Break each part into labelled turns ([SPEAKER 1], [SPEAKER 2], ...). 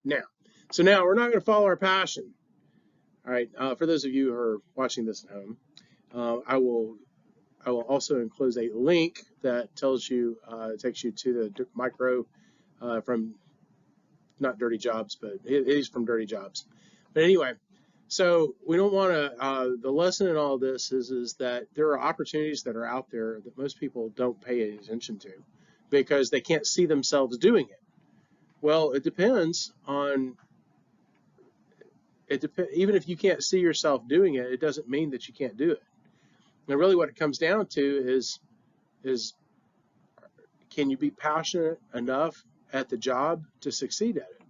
[SPEAKER 1] Now we're not going to follow our passion. All right. For those of you who are watching this at home, I will also enclose a link that tells you, takes you to the micro from not Dirty Jobs, but it is from Dirty Jobs. But anyway, so we don't want to. The lesson in all this is that there are opportunities that are out there that most people don't pay attention to because they can't see themselves doing it. Well, it depends on. Even if you can't see yourself doing it, it doesn't mean that you can't do it. And really, what it comes down to is can you be passionate enough at the job to succeed at it?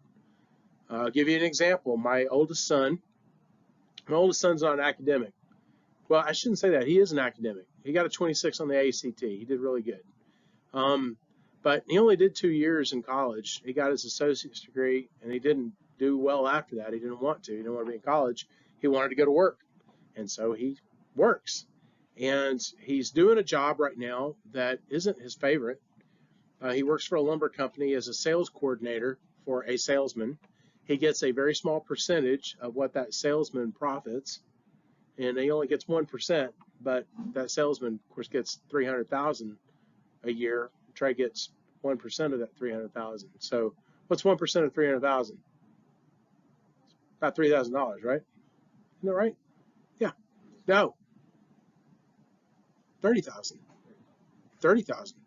[SPEAKER 1] I'll give you an example. My oldest son's not an academic. Well, I shouldn't say that. He is an academic. He got a 26 on the ACT. He did really good. But he only did 2 years in college. He got his associate's degree, and he didn't do well after that. He didn't want to. He didn't want to be in college. He wanted to go to work. And so he works. And he's doing a job right now that isn't his favorite. He works for a lumber company as a sales coordinator for a salesman. He gets a very small percentage of what that salesman profits, and he only gets 1%, but that salesman, of course, gets $300,000 a year. Trey gets 1% of that $300,000. So what's 1% of $300,000? About $3,000, right? Isn't that right? Yeah. No. 30,000. 30,000.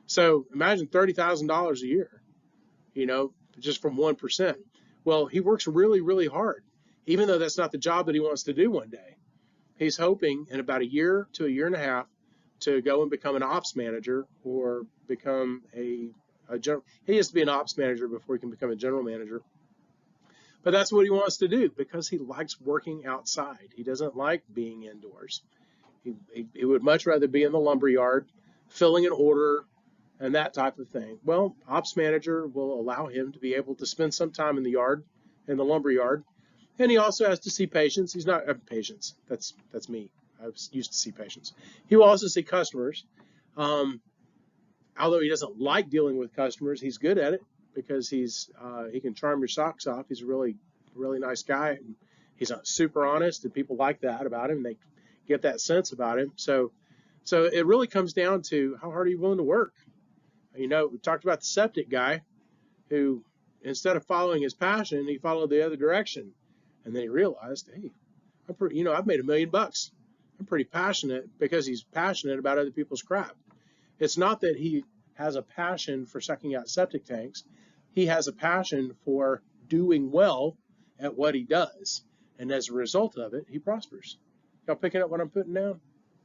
[SPEAKER 1] So imagine $30,000 a year, just from 1%. Well, he works really, really hard, even though that's not the job that he wants to do one day. He's hoping in about a year to a year and a half to go and become an ops manager or become a general. He has to be an ops manager before he can become a general manager. But that's what he wants to do because he likes working outside. He doesn't like being indoors. He would much rather be in the lumber yard, filling an order, and that type of thing. Well, ops manager will allow him to be able to spend some time in the yard, in the lumber yard, and he also has to see patients. He's not patients. That's me. I used to see patients. He will also see customers. Although he doesn't like dealing with customers, he's good at it because he can charm your socks off. He's a really, really nice guy. And he's super honest, and people like that about him. They get that sense about him. So it really comes down to how hard are you willing to work. We talked about the septic guy who, instead of following his passion, he followed the other direction. And then he realized, hey, I've made $1 million. I'm pretty passionate because he's passionate about other people's crap. It's not that he has a passion for sucking out septic tanks. He has a passion for doing well at what he does. And as a result of it, he prospers. Y'all picking up what I'm putting down?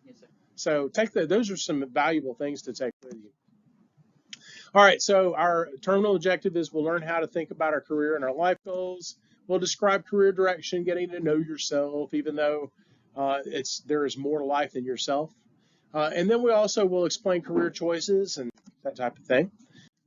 [SPEAKER 2] Yes, sir.
[SPEAKER 1] So those are some valuable things to take with you. All right, so our terminal objective is we'll learn how to think about our career and our life goals. We'll describe career direction, getting to know yourself, even though there is more to life than yourself. And then we also will explain career choices and that type of thing.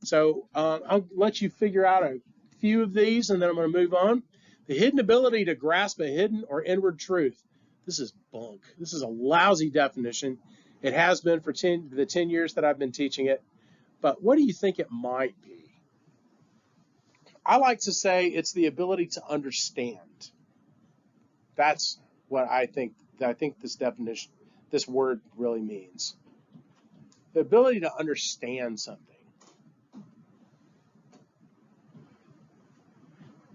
[SPEAKER 1] So I'll let you figure out a few of these, and then I'm going to move on. The hidden ability to grasp a hidden or inward truth. This is bunk. This is a lousy definition. It has been for the 10 years that I've been teaching it. But what do you think it might be? I like to say it's the ability to understand. That's what I think this word really means. The ability to understand something.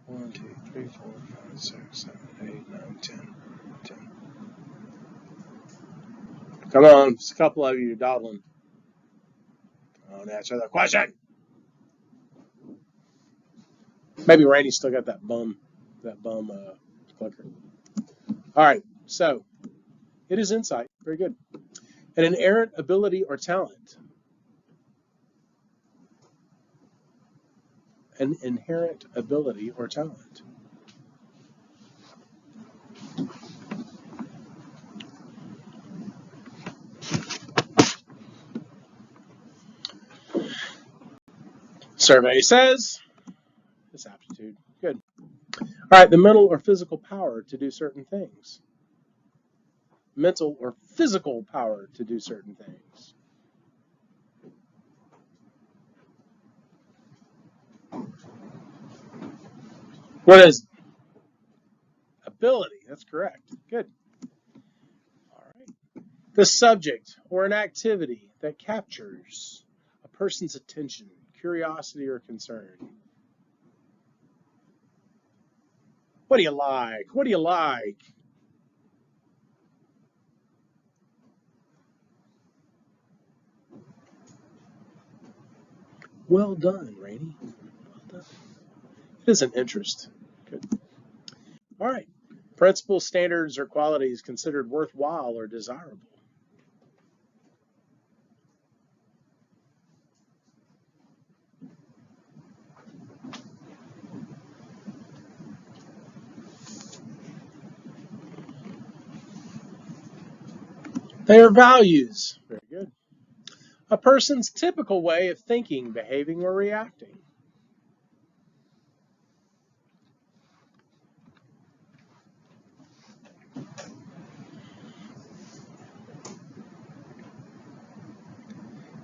[SPEAKER 1] 1, 2, 3, 4, 5, 6, 7, 8, 9, 10. Come on, just a couple of you are dawdling. Don't answer the question. Maybe Randy's still got that bum clicker. All right, so it is insight. Very good. An inherent ability or talent. An inherent ability or talent. Survey says it's aptitude. Good. All right, the mental or physical power to do certain things. Mental or physical power to do certain things. What is ability? That's correct. Good. All right. The subject or an activity that captures a person's attention, curiosity, or concern. What do you like? What do you like? Well done, Rainey. Well done. It is an interest. Good. All right. Principles, standards, or qualities considered worthwhile or desirable. They are values. Very good. A person's typical way of thinking, behaving, or reacting.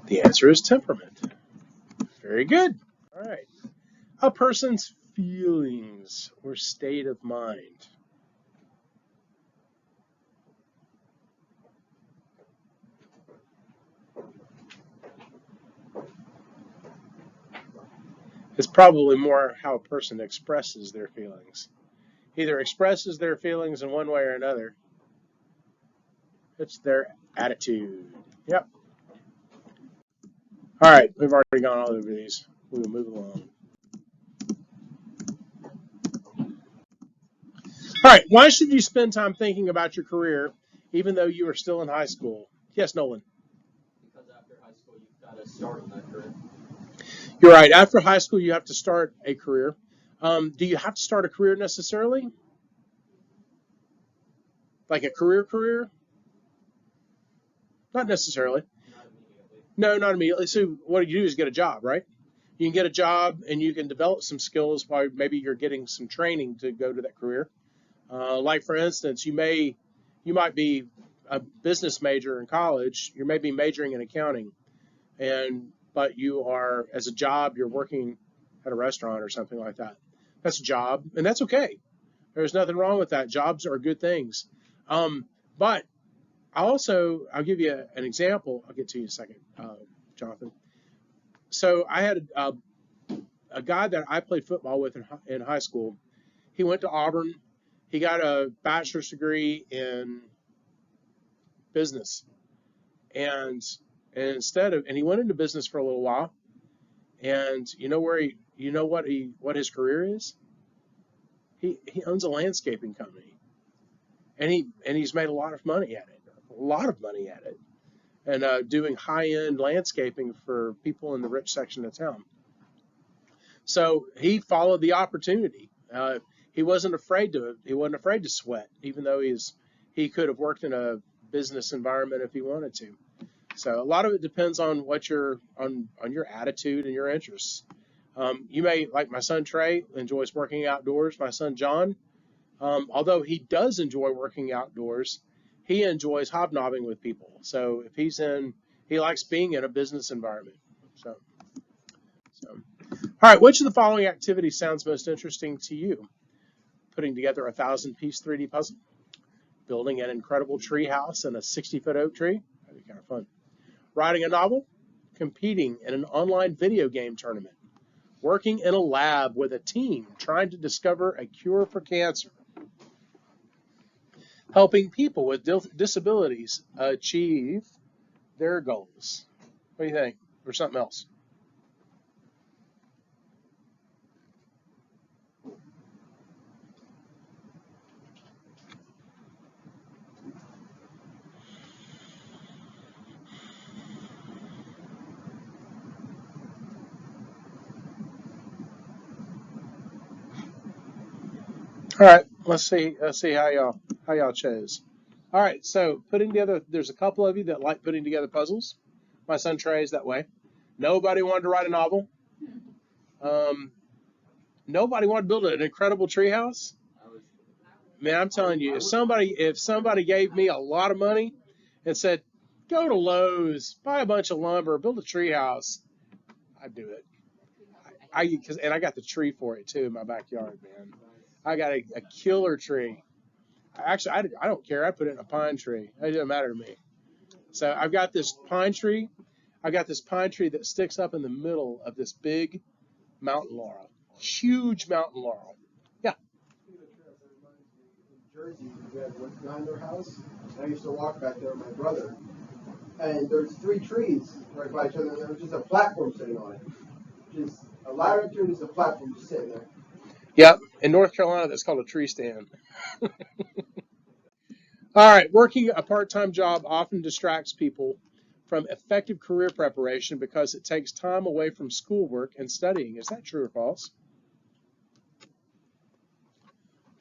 [SPEAKER 1] The answer is temperament. Very good. All right. A person's feelings or state of mind. It's probably more how a person expresses their feelings. Either expresses their feelings in one way or another. It's their attitude. Yep. All right. We've already gone all over these. We will move along. All right. Why should you spend time thinking about your career even though you are still in high school? Yes, Nolan.
[SPEAKER 2] Because after high school, you've got to start on that career.
[SPEAKER 1] You're right. After high school, you have to start a career. Do you have to start a career necessarily? Like a career? Not necessarily.
[SPEAKER 2] Not immediately.
[SPEAKER 1] No, not immediately. So what you do is get a job, right? You can get a job and you can develop some skills while maybe you're getting some training to go to that career. Like for instance, you might be a business major in college. You may be majoring in accounting, but you are as a job you're working at a restaurant or something like that. That's a job, and that's okay. There's nothing wrong with that. Jobs are good things. But I'll give you an example. I'll get to you in a second, Jonathan. So I had a guy that I played football with in high school. He went to Auburn. He got a bachelor's degree in business, and and he went into business for a little while. And what his career is? He owns a landscaping company, and he's made a lot of money at it, and doing high-end landscaping for people in the rich section of town. So he followed the opportunity. He wasn't afraid to sweat, even though he could have worked in a business environment if he wanted to. So a lot of it depends on on your attitude and your interests. You may, like my son Trey, enjoys working outdoors. My son John, although he does enjoy working outdoors, he enjoys hobnobbing with people. So if he likes being in a business environment. So, all right, which of the following activities sounds most interesting to you? Putting together a 1,000-piece 3D puzzle, building an incredible tree house in a 60-foot oak tree. That'd be kind of fun. Writing a novel, competing in an online video game tournament, working in a lab with a team trying to discover a cure for cancer, helping people with disabilities achieve their goals. What do you think? Or something else? All right, let's see how y'all chose. All right, so putting together. There's a couple of you that like putting together puzzles. My son Trey is that way. Nobody wanted to write a novel. Um, Nobody wanted to build an incredible treehouse. Man, I'm telling you, if somebody gave me a lot of money and said, go to Lowe's, buy a bunch of lumber, build a treehouse, I'd do it. and I got the tree for it too in my backyard, man. I got a killer tree. Actually, I don't care. I put it in a pine tree. It doesn't matter to me. So I've got this pine tree. I've got this pine tree that sticks up in the middle of this big mountain laurel, huge mountain laurel. Yeah.
[SPEAKER 3] In Jersey, we had what's behind their house. I used to walk back there with my brother, and there's 3 trees right by each other, and there was just a platform sitting on it. Just a ladder to just a platform just sitting there.
[SPEAKER 1] Yep. In North Carolina, that's called a tree stand. All right. Working a part-time job often distracts people from effective career preparation because it takes time away from schoolwork and studying. Is that true or false?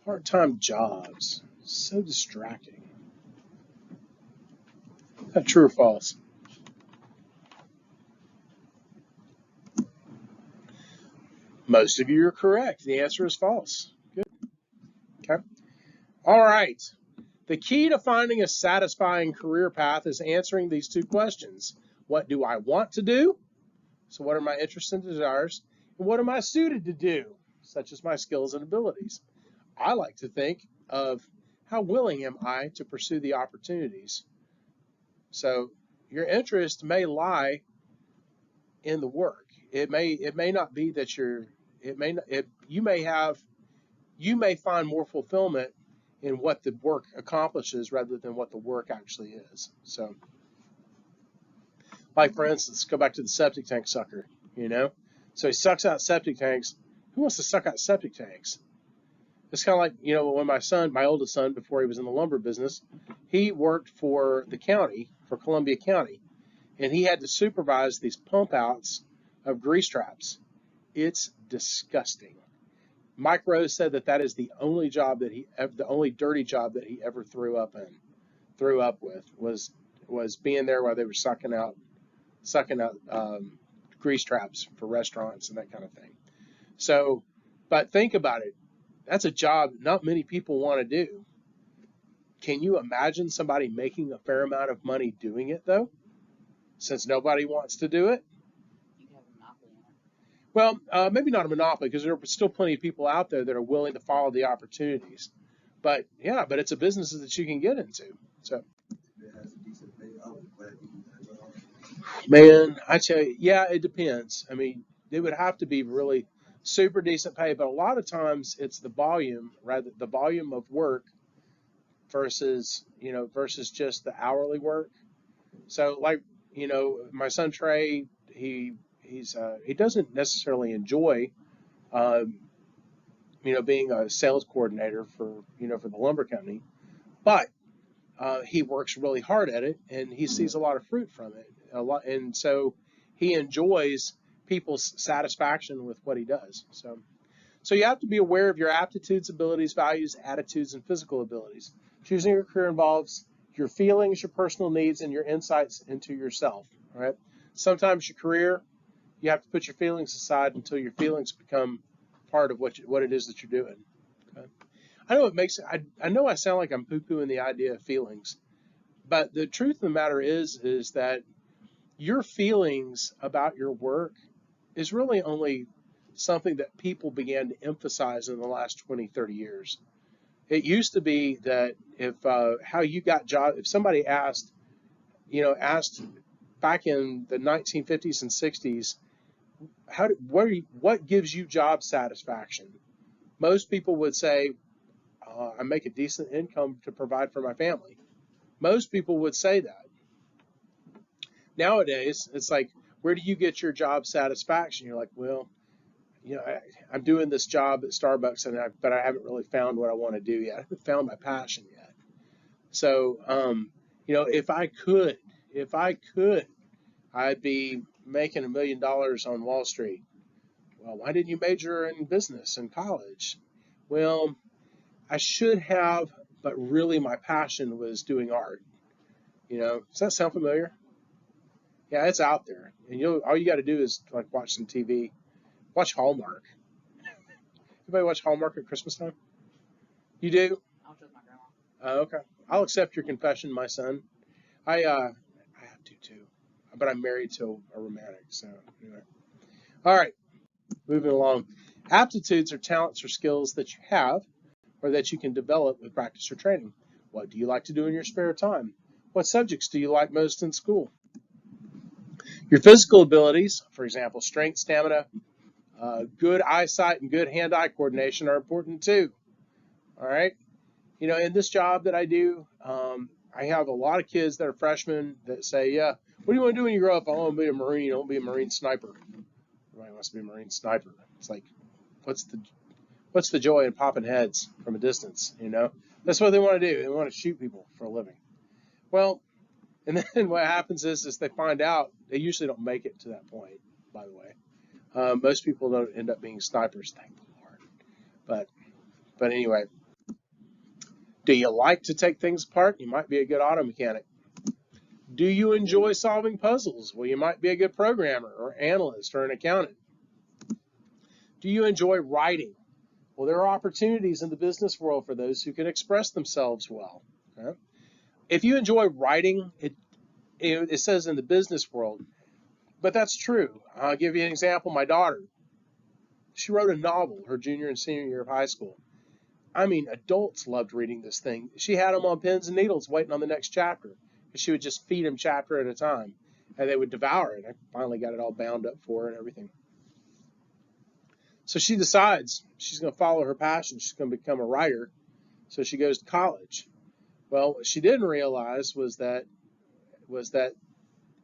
[SPEAKER 1] Part-time jobs. So distracting. Is that true or false? Most of you are correct. The answer is false. Good. Okay. All right. The key to finding a satisfying career path is answering these 2 questions. What do I want to do? So what are my interests and desires? And what am I suited to do, such as my skills and abilities? I like to think of how willing am I to pursue the opportunities. So your interest may lie in the work. It may not be that you may find more fulfillment in what the work accomplishes rather than what the work actually is. So, like for instance, go back to the septic tank sucker, So he sucks out septic tanks. Who wants to suck out septic tanks? It's kind of like, when my oldest son, before he was in the lumber business, he worked for the county, for Columbia County, and he had to supervise these pump outs of grease traps. It's disgusting. Mike Rose said that is the only dirty job that he ever threw up with was being there while they were sucking out grease traps for restaurants and that kind of thing. So, but think about it. That's a job not many people want to do. Can you imagine somebody making a fair amount of money doing it though? Since nobody wants to do it?
[SPEAKER 4] You have a monopoly on it.
[SPEAKER 1] Well, maybe not a monopoly because there are still plenty of people out there that are willing to follow the opportunities. But yeah, it's a business that you can get into. So, man, I tell you, yeah, it depends. I mean, it would have to be really super decent pay, but a lot of times it's the volume of work versus just the hourly work. So like, my son Trey, he doesn't necessarily enjoy being a sales coordinator for the lumber company, but he works really hard at it and he sees a lot of fruit from it, and so he enjoys people's satisfaction with what he does. So you have to be aware of your aptitudes, abilities, values, attitudes, and physical abilities. Choosing your career involves your feelings, your personal needs, and your insights into yourself. All right. Sometimes your career, you have to put your feelings aside until your feelings become part of what it is that you're doing. Okay? I know I sound like I'm poo-pooing the idea of feelings, but the truth of the matter is that your feelings about your work is really only something that people began to emphasize in the last 20, 30 years. It used to be that if somebody asked back in the 1950s and 60s, what gives you job satisfaction? Most people would say, I make a decent income to provide for my family. Most people would say that. Nowadays, it's like, where do you get your job satisfaction? You're like, well, I'm doing this job at Starbucks, but I haven't really found what I want to do yet. I haven't found my passion yet. So, if I could, I'd be making $1 million on Wall Street. Well, why didn't you major in business in college? Well, I should have, but really my passion was doing art. Does that sound familiar? Yeah, it's out there, and all you got to do is like watch some TV, watch Hallmark. Anybody watch Hallmark at Christmas time? You do?
[SPEAKER 4] I was with my grandma.
[SPEAKER 1] Okay. I'll accept your confession, my son. I have to too, but I'm married to a romantic. So anyway. All right. moving along. Aptitudes are talents or skills that you have or that you can develop with practice or training. What do you like to do in your spare time? What subjects do you like most in school? Your physical abilities, for example, strength, stamina, good eyesight, and good hand-eye coordination are important too. All right. In this job that I do, I have a lot of kids that are freshmen that say, yeah, what do you want to do when you grow up? I want to be a Marine. I want to be a Marine sniper. Everybody wants to be a Marine sniper. It's like, what's the joy in popping heads from a distance? That's what they want to do. They want to shoot people for a living. Well, and then what happens is they find out they usually don't make it to that point, by the way. Most people don't end up being snipers, thank the Lord. But anyway, do you like to take things apart? You might be a good auto mechanic. Do you enjoy solving puzzles? Well, you might be a good programmer or analyst or an accountant. Do you enjoy writing? Well, there are opportunities in the business world for those who can express themselves well. Okay? If you enjoy writing, it says in the business world, but that's true. I'll give you an example. My daughter, she wrote a novel her junior and senior year of high school. I mean, adults loved reading this thing. She had them on pins and needles waiting on the next chapter. She would just feed them chapter at a time, and they would devour it. I finally got it all bound up for her and everything. So she decides she's going to follow her passion. She's going to become a writer. So she goes to college. Well, what she didn't realize was that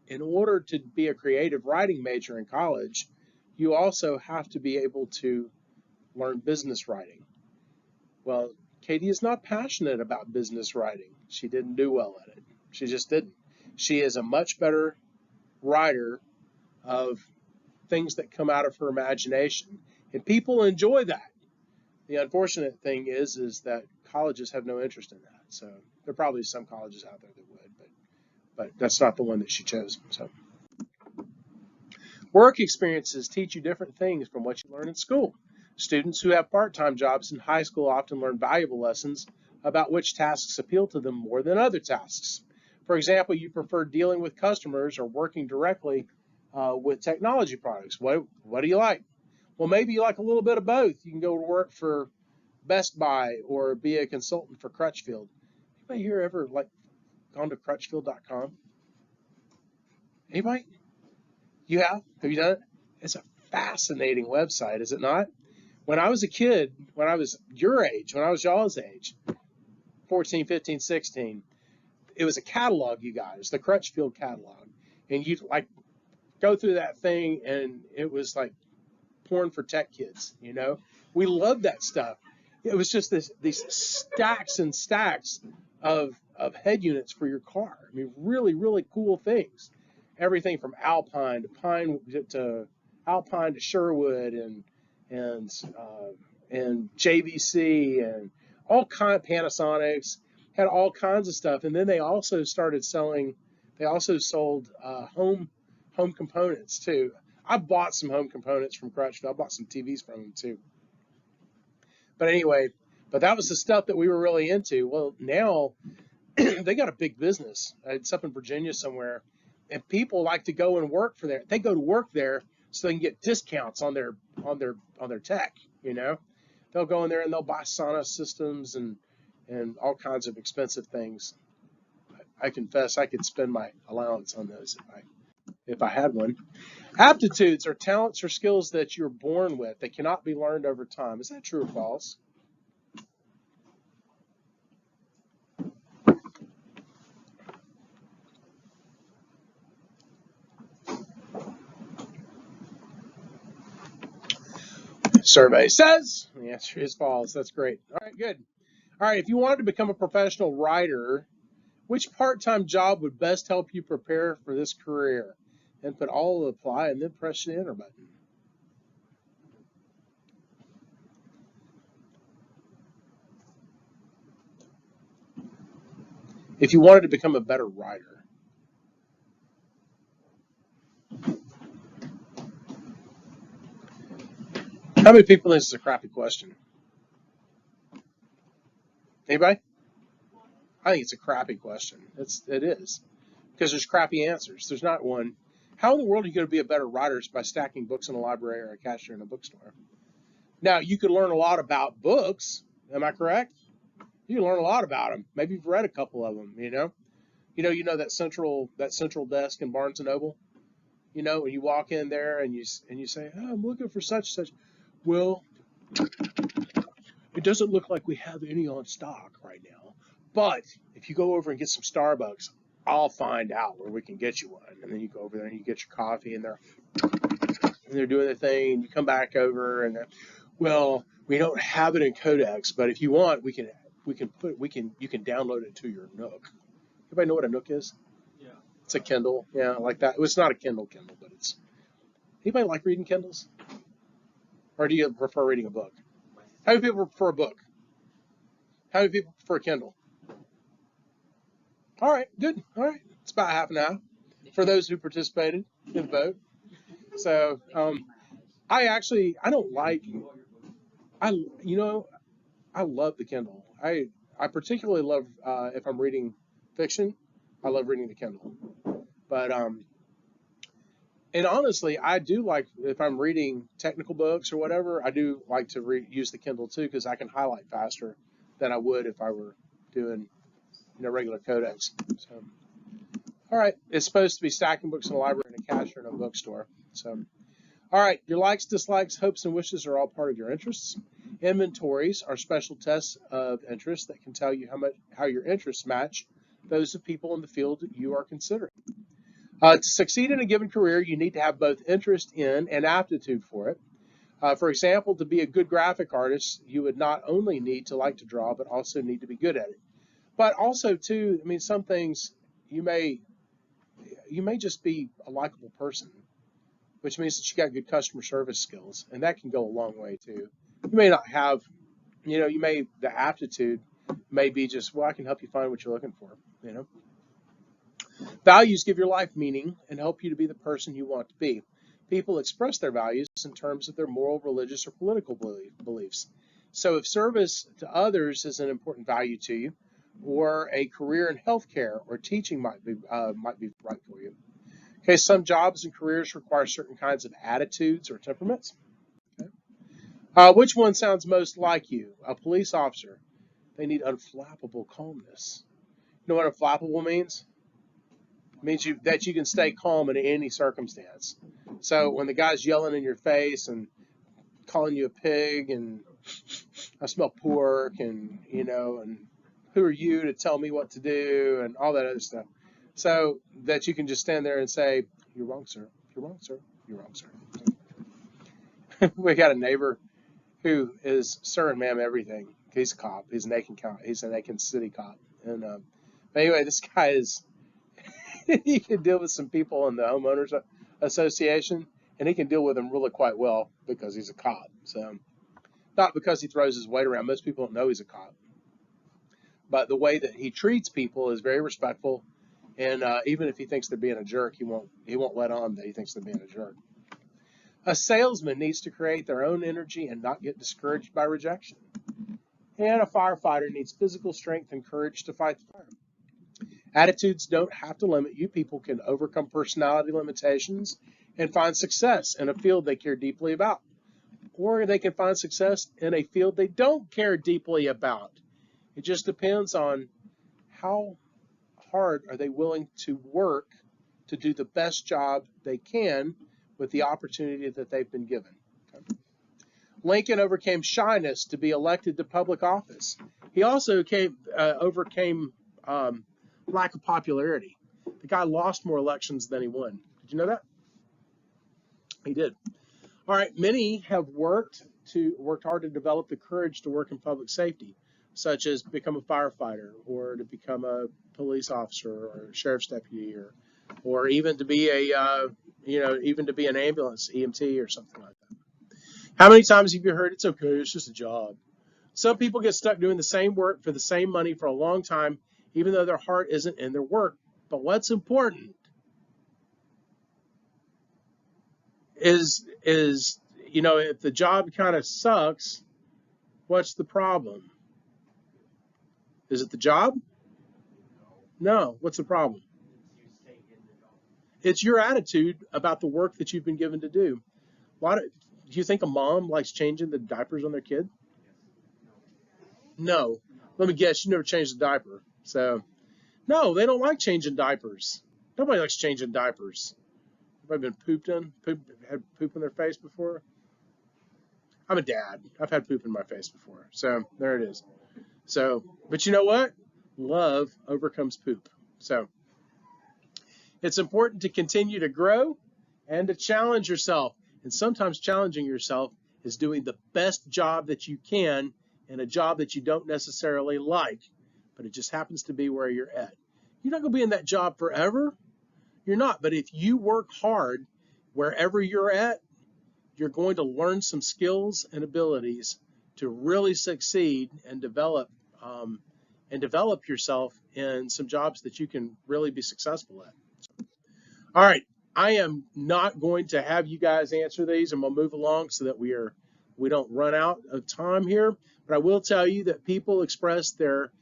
[SPEAKER 1] in order to be a creative writing major in college, you also have to be able to learn business writing. Well, Katie is not passionate about business writing. She didn't do well at it. She just didn't. She is a much better writer of things that come out of her imagination, and people enjoy that. The unfortunate thing is that colleges have no interest in that. So there are probably some colleges out there that would, but that's not the one that she chose. So work experiences teach you different things from what you learn in school. Students who have part-time jobs in high school often learn valuable lessons about which tasks appeal to them more than other tasks. For example, you prefer dealing with customers or working directly with technology products. What do you like? Well, maybe you like a little bit of both. You can go to work for Best Buy or be a consultant for Crutchfield. Anybody here ever gone to Crutchfield.com? Anybody? You have? Have you done it? It's a fascinating website, is it not? When I was a kid, when I was your age, when I was y'all's age, 14, 15, 16, it was a catalog you got. It was the Crutchfield catalog. And you'd go through that thing, and it was like porn for tech kids, We loved that stuff. It was just these stacks and stacks of head units for your car. I mean, really, really cool things. Everything from Alpine to Alpine to Sherwood and JVC and all kind of Panasonics, had all kinds of stuff. And then they also started selling. They also sold home components too. I bought some home components from Crutchfield. I bought some TVs from them too. But anyway, that was the stuff that we were really into. Well, now they got a big business. It's up in Virginia somewhere, and people like to go and work for there. They go to work there so they can get discounts on their tech. They'll go in there and they'll buy Sonos systems and all kinds of expensive things. I confess I could spend my allowance on those if I had one. Aptitudes are talents or skills that you're born with. They cannot be learned over time. Is that true or false? Survey says the answer is false. That's great. All right, good. All right, if you wanted to become a professional writer, which part-time job would best help you prepare for this career? And put all apply and then press the enter button. If you wanted to become a better writer. How many people think this is a crappy question? Anybody? I think it's a crappy question. It is. Because there's crappy answers. There's not one. How in the world are you going to be a better writer by stacking books in a library or a cashier in a bookstore? Now, you could learn a lot about books. Am I correct? You can learn a lot about them. Maybe you've read a couple of them. You know that central desk in Barnes and Noble. When you walk in there and you say, oh, I'm looking for such and such. Well, it doesn't look like we have any on stock right now. But if you go over and get some Starbucks, I'll find out where we can get you one. And then you go over there and you get your coffee, and they're doing their thing. And you come back over, and well, we don't have it in Codex, but if you want, you can download it to your Nook. Everybody know what a Nook is?
[SPEAKER 2] Yeah.
[SPEAKER 1] It's a Kindle, yeah, like that. It's not a Kindle, but it's. Anybody like reading Kindles? Or do you prefer reading a book? How many people prefer a book? How many people prefer a Kindle? All right, good. All right, it's about half an hour for those who participated in the vote. So, I don't like. I love the Kindle. I particularly love if I'm reading fiction. I love reading the Kindle. But and honestly, I do like if I'm reading technical books or whatever. I do like to use the Kindle too because I can highlight faster than I would if I were doing regular Codex. So, all right, it's supposed to be stacking books in a library and a cashier in a bookstore. So, all right, your likes, dislikes, hopes, and wishes are all part of your interests. Inventories are special tests of interest that can tell you how your interests match those of people in the field that you are considering. To succeed in a given career, you need to have both interest in and aptitude for it. For example, to be a good graphic artist, you would not only need to like to draw, but also need to be good at it. But also, too, I mean, some things you may just be a likable person, which means that you got good customer service skills, and that can go a long way too. You may not have, the aptitude may be just, well, I can help you find what you're looking for. Values give your life meaning and help you to be the person you want to be. People express their values in terms of their moral, religious, or political beliefs. So if service to others is an important value to you, or a career in healthcare or teaching might be right for you. Okay, some jobs and careers require certain kinds of attitudes or temperaments. Okay. Which one sounds most like you? A police officer. They need unflappable calmness. You know what unflappable means? It means that you can stay calm in any circumstance. So when the guy's yelling in your face and calling you a pig and I smell pork and who are you to tell me what to do and all that other stuff. So that you can just stand there and say, you're wrong, sir. You're wrong, sir. You're wrong, sir. We got a neighbor who is sir and ma'am everything. He's a cop. He's an Aiken City cop. And anyway, this guy is, he can deal with some people in the homeowners association, and he can deal with them really quite well because he's a cop. So not because he throws his weight around. Most people don't know he's a cop. But the way that he treats people is very respectful, and even if he thinks they're being a jerk, he won't let on that he thinks they're being a jerk. A salesman needs to create their own energy and not get discouraged by rejection. And a firefighter needs physical strength and courage to fight the fire. Attitudes don't have to limit you. People can overcome personality limitations and find success in a field they care deeply about. Or they can find success in a field they don't care deeply about. It just depends on how hard are they willing to work to do the best job they can with the opportunity that they've been given. Okay. Lincoln overcame shyness to be elected to public office. He also overcame lack of popularity. The guy lost more elections than he won. Did you know that? He did. All right, many have worked hard to develop the courage to work in public safety, such as become a firefighter or to become a police officer or a sheriff's deputy or even to be an ambulance EMT or something like that. How many times have you heard it's okay, it's just a job? Some people get stuck doing the same work for the same money for a long time, even though their heart isn't in their work. But what's important is if the job kind of sucks, what's the problem? Is it the job? No. What's the problem? It's your attitude about the work that you've been given to do. Do you think a mom likes changing the diapers on their kid? No. Let me guess, you never changed a diaper. So, no, they don't like changing diapers. Nobody likes changing diapers. Have I been had poop in their face before? I'm a dad. I've had poop in my face before. So, there it is. So, but you know what? Love overcomes poop. So, it's important to continue to grow and to challenge yourself. And sometimes challenging yourself is doing the best job that you can in a job that you don't necessarily like, but it just happens to be where you're at. You're not going to be in that job forever. You're not. But if you work hard wherever you're at, you're going to learn some skills and abilities to really succeed and develop yourself in some jobs that you can really be successful at. All right, I am not going to have you guys answer these. I'm going to move along so that we don't run out of time here. But I will tell you that people express their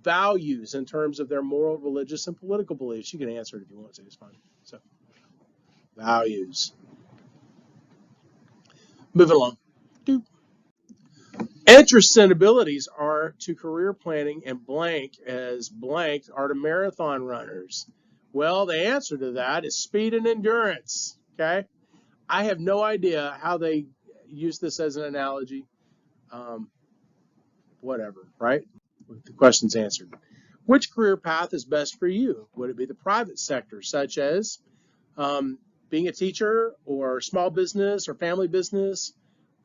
[SPEAKER 1] values in terms of their moral, religious, and political beliefs. You can answer it if you want to. It's fine. So, values. Moving along. Interests and abilities are to career planning, and blank as blank are to marathon runners. Well, the answer to that is speed and endurance. Okay, I have no idea how they use this as an analogy. Whatever, right? The question's answered. Which career path is best for you? Would it be the private sector, such as being a teacher, or small business, or family business,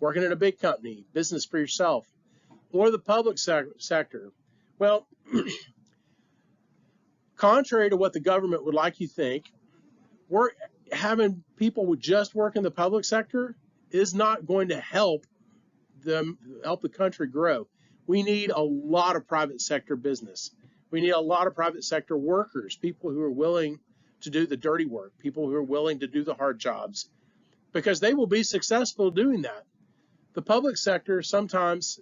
[SPEAKER 1] working in a big company, business for yourself, or the public sector? Well, contrary to what the government would like you think, having people just work in the public sector is not going to help the country grow. We need a lot of private sector business. We need a lot of private sector workers, people who are willing to do the dirty work, people who are willing to do the hard jobs, because they will be successful doing that. The public sector, sometimes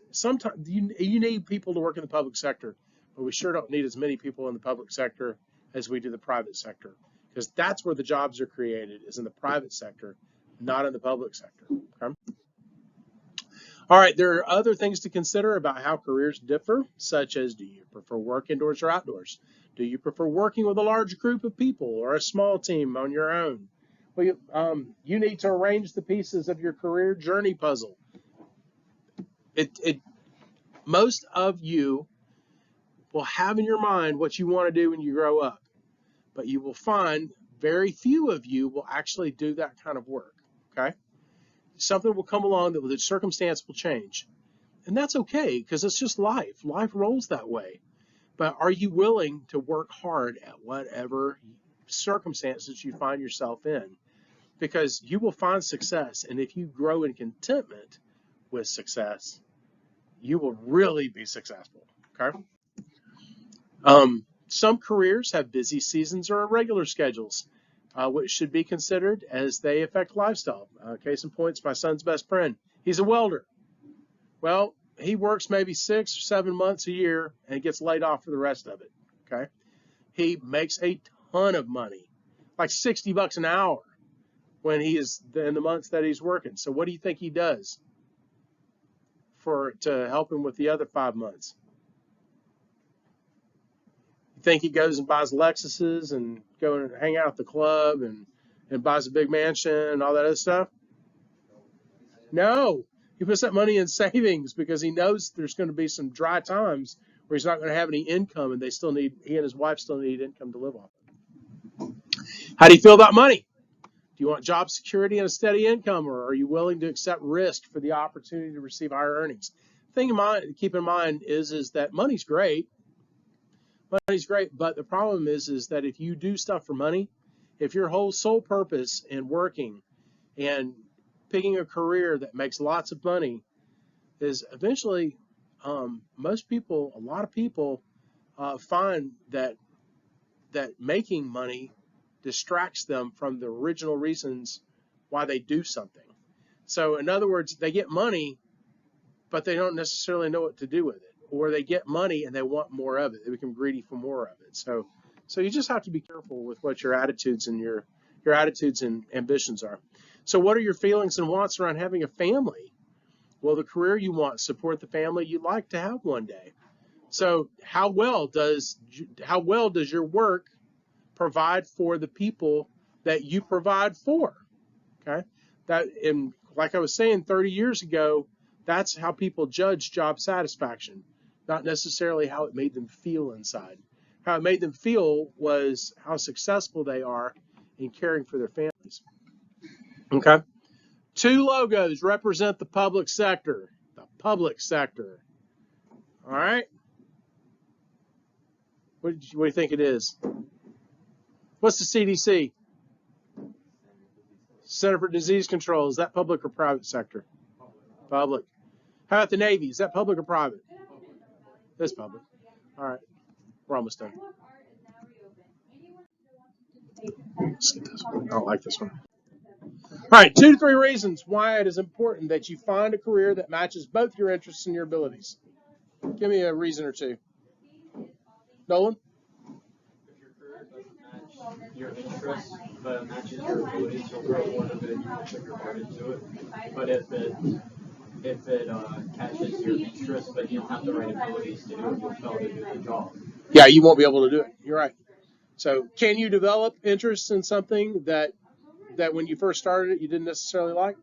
[SPEAKER 1] you need people to work in the public sector, but we sure don't need as many people in the public sector as we do the private sector, because that's where the jobs are created, is in the private sector, not in the public sector. Okay? All right, there are other things to consider about how careers differ, such as, do you prefer work indoors or outdoors? Do you prefer working with a large group of people or a small team on your own? Well, you need to arrange the pieces of your career journey puzzle. Most of you will have in your mind what you want to do when you grow up, but you will find very few of you will actually do that kind of work. Okay? Something will come along that the circumstance will change. And that's okay, because it's just life. Life rolls that way. But are you willing to work hard at whatever circumstances you find yourself in? Because you will find success. And if you grow in contentment with success, you will really be successful. Okay? Some careers have busy seasons or irregular schedules, which should be considered as they affect lifestyle. Case in point, my son's best friend. He's a welder. Well, he works maybe 6 or 7 months a year and gets laid off for the rest of it. Okay, he makes a ton of money, like $60 an hour, when he is in the months that he's working. So what do you think he does to help him with the other 5 months? You think he goes and buys Lexuses and go and hang out at the club and buys a big mansion and all that other stuff? No. He puts that money in savings because he knows there's going to be some dry times where he's not going to have any income, and he and his wife still need income to live off of. How do you feel about money? Do you want job security and a steady income, or are you willing to accept risk for the opportunity to receive higher earnings? Thing to keep in mind is that money's great. Money's great, but the problem is that if you do stuff for money, if your whole sole purpose in working and picking a career that makes lots of money is eventually, a lot of people find that making money distracts them from the original reasons why they do something. So in other words, they get money, but they don't necessarily know what to do with it. Or they get money and they want more of it. They become greedy for more of it. So So you just have to be careful with what your attitudes and your attitudes and ambitions are. So what are your feelings and wants around having a family? Well, the career you want, support the family you'd like to have one day. So how well does your work provide for the people that you provide for? Okay, that, and like I was saying 30 years ago, that's how people judge job satisfaction, not necessarily how it made them feel inside. How it made them feel was how successful they are in caring for their families. Okay, 2 logos represent the public sector. The public sector. All right. What do you think it is? What's the CDC? Center for Disease Control. Is that public or private sector? Public. How about the Navy? Is that public or private? That's public. All right. We're almost done. Let's get this one. I don't like this one. All right. 2 to 3 reasons why it is important that you find a career that matches both your interests and your abilities. Give me a reason or 2. Nolan?
[SPEAKER 2] If your career doesn't match your interests, but it matches your abilities, you'll grow more of it and you'll put your heart into it. But if it catches your interest, but you don't have the right abilities to do it, you'll fail to do the job.
[SPEAKER 1] Yeah, you won't be able to do it. You're right. So can you develop interest in something that when you first started it you didn't necessarily like?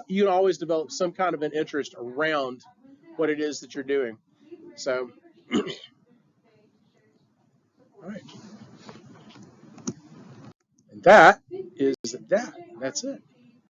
[SPEAKER 1] You can always develop some kind of an interest around what it is that you're doing. So, all right. And that is that. That's it.